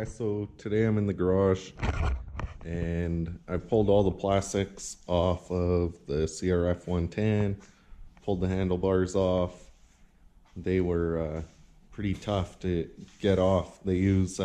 guys, so today I'm in the garage and I pulled all the plastics off of the CRF110, pulled the handlebars off. They were pretty tough to get off. They use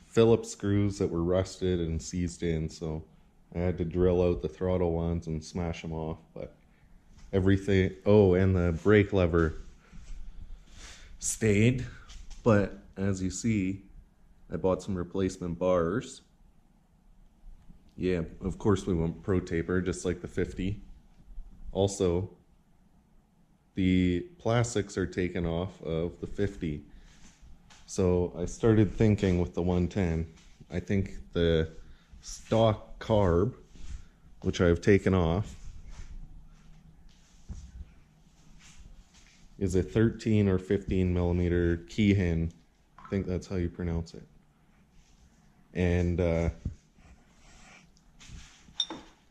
Phillips screws that were rusted and seized in, so I had to drill out the throttle ones and smash them off. But everything, oh, and the brake lever stayed, but as you see, I bought some replacement bars. Yeah, of course we went Protaper, just like the 50. Also, the plastics are taken off of the 50. So I started thinking with the 110, I think the stock carb, which I've taken off, is a 13 or 15 millimeter Keihin. I think that's how you pronounce it. And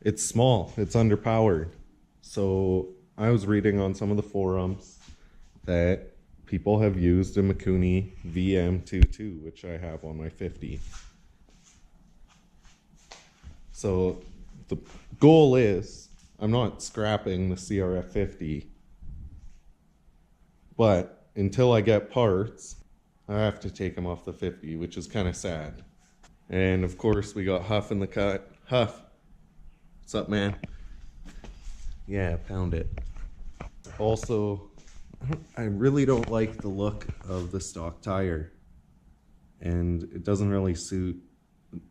it's small, it's underpowered. So I was reading on some of the forums that people have used a Mikuni VM22, which I have on my 50. So the goal is, I'm not scrapping the CRF50, but until I get parts, I have to take them off the 50, which is kind of sad. And of course, we got Huff in the cut. Huff, what's up, man? Yeah, pound it. Also, I really don't like the look of the stock tire, and it doesn't really suit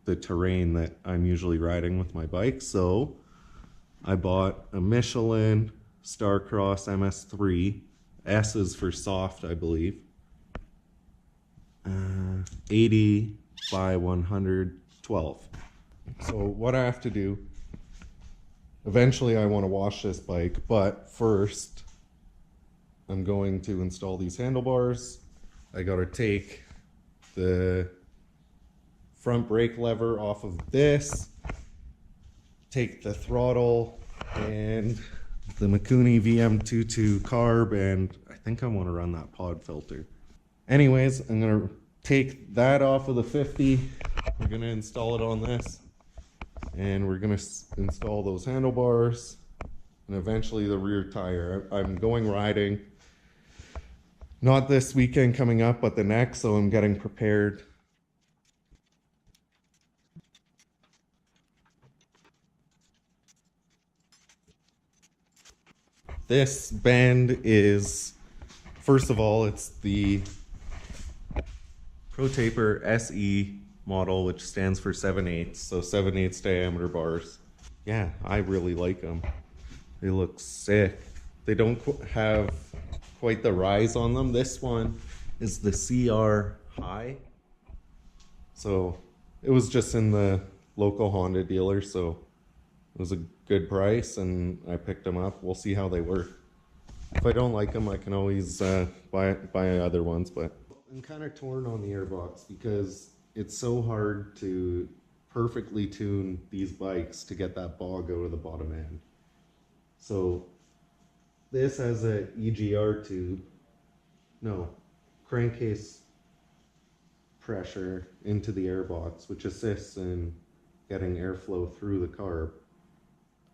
the terrain that I'm usually riding with my bike. So I bought a Michelin Starcross MS3. S is for soft, I believe. 80 by 112. So what I have to do, eventually I want to wash this bike, but first I'm going to install these handlebars. I gotta take the front brake lever off of this, take the throttle and the Mikuni VM22 carb, and I think I want to run that pod filter. Anyways, I'm gonna take that off of the 50. We're gonna install it on this, and we're gonna install those handlebars and eventually the rear tire. I'm going riding, not this weekend coming up, but the next, so I'm getting prepared. This band is, first of all, it's the Protaper SE model, which stands for 7/8, so 7/8 diameter bars. Yeah, I really like them. They look sick. They don't have quite the rise on them. This one is the CR High. So it was just in the local Honda dealer, so it was a good price and I picked them up. We'll see how they work. If I don't like them, I can always buy other ones, but I'm kind of torn on the airbox because it's so hard to perfectly tune these bikes to get that bog out of the bottom end. So this has a EGR tube, no, crankcase pressure into the airbox, which assists in getting airflow through the carb.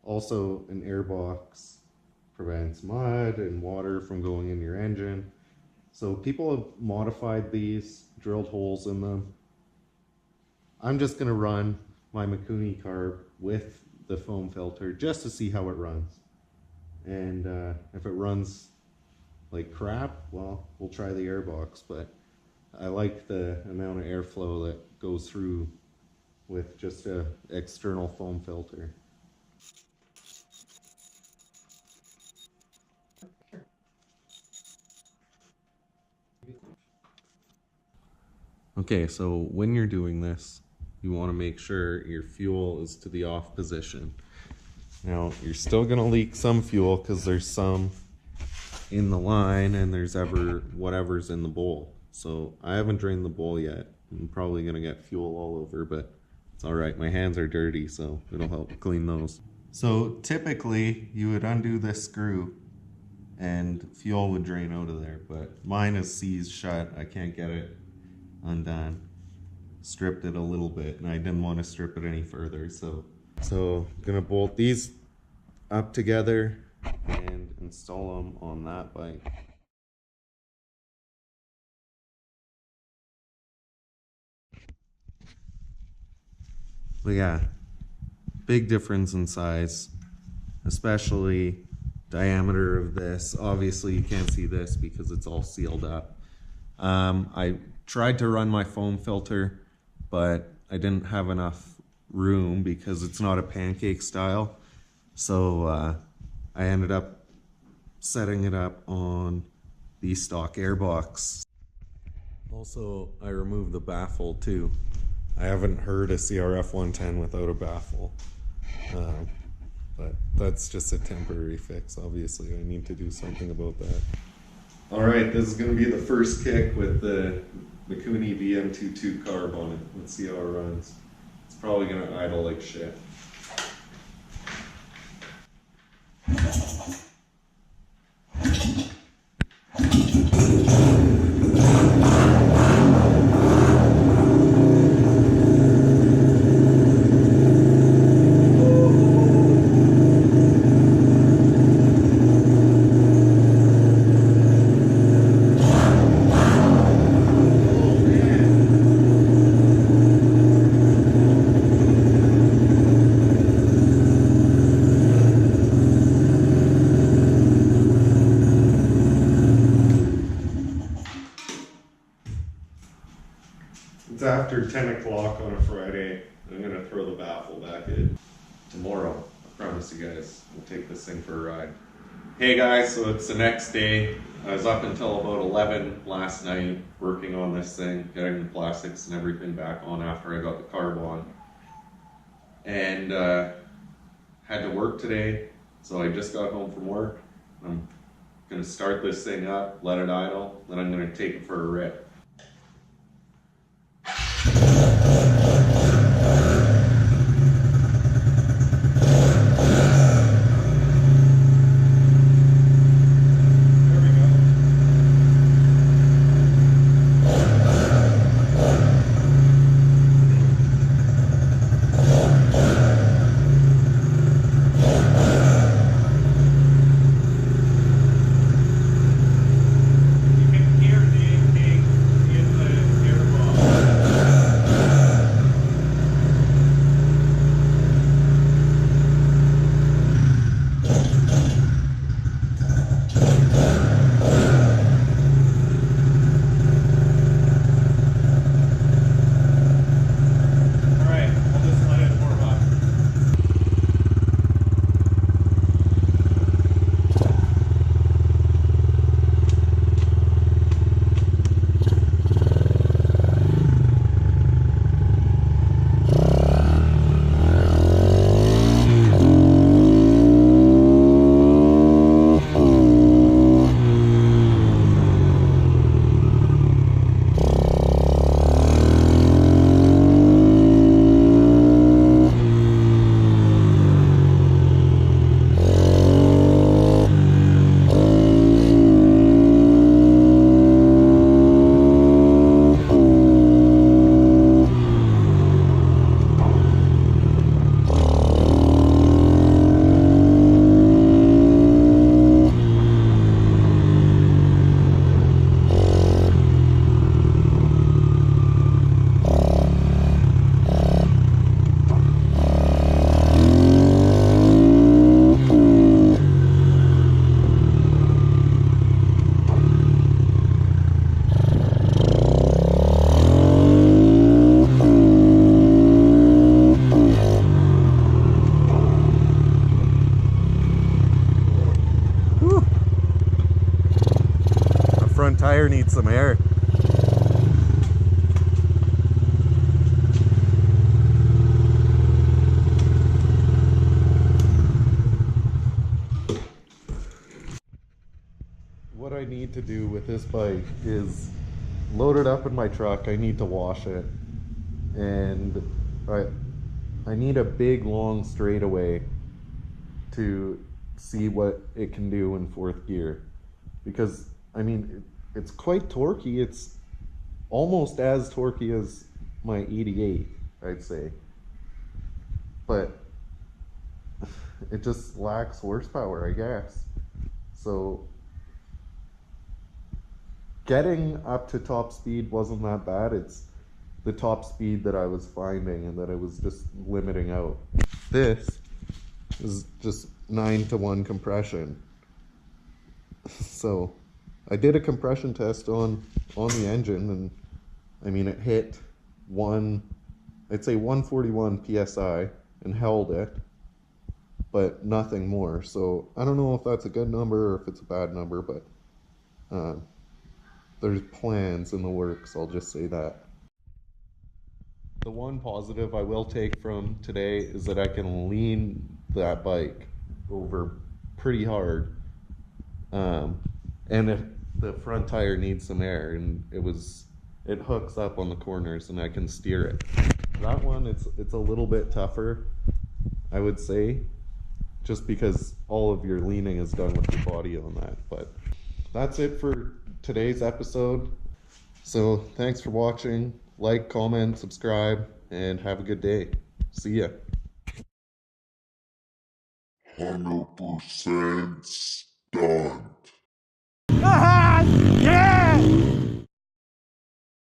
Also, an airbox prevents mud and water from going in your engine. So people have modified these, drilled holes in them. I'm just gonna run my Mikuni carb with the foam filter just to see how it runs. And if it runs like crap, well, we'll try the airbox, but I like the amount of airflow that goes through with just an external foam filter. Okay, so when you're doing this, you want to make sure your fuel is to the off position. Now, you're still going to leak some fuel because there's some in the line and there's whatever's in the bowl. So I haven't drained the bowl yet. I'm probably going to get fuel all over, but it's all right. My hands are dirty, so it'll help clean those. So typically you would undo this screw and fuel would drain out of there, but mine is seized shut. I can't get it undone. stripped it a little bit, and I didn't want to strip it any further. So I'm gonna bolt these up together and install them on that bike. But yeah, big difference in size, especially diameter of this. Obviously you can't see this because it's all sealed up. I tried to run my foam filter, but I didn't have enough room because it's not a pancake style. So I ended up setting it up on the stock airbox. Also, I removed the baffle too. I haven't heard a CRF110 without a baffle, but that's just a temporary fix. Obviously, I need to do something about that. All right, this is going to be the first kick with the Mikuni VM22 carb on it. Let's see how it runs. It's probably going to idle like shit. It's after 10 o'clock on a Friday. I'm gonna throw the baffle back in. Tomorrow, I promise you guys, we'll take this thing for a ride. Hey guys, so it's the next day. I was up until about 11 last night working on this thing, getting the plastics and everything back on after I got the carb on. And had to work today, so I just got home from work. I'm gonna start this thing up, let it idle, then I'm gonna take it for a rip. Tire needs some air. What I need to do with this bike is load it up in my truck. I need to wash it, and I need a big long straightaway to see what it can do in fourth gear, because I mean it's quite torquey. It's almost as torquey as my 88, I'd say. But it just lacks horsepower, I guess. So getting up to top speed wasn't that bad. It's the top speed that I was finding and that I was just limiting out. This is just 9-to-1 compression. So I did a compression test on the engine, and I mean it hit I'd say 141 psi and held it, but nothing more. So I don't know if that's a good number or if it's a bad number, but there's plans in the works, I'll just say that. The one positive I will take from today is that I can lean that bike over pretty hard. And if the front tire needs some air, and it hooks up on the corners and I can steer it. That one, it's a little bit tougher, I would say, just because all of your leaning is done with your body on that. But that's it for today's episode. So thanks for watching. Like, comment, subscribe, and have a good day. See ya. 100% stunt. Yeah!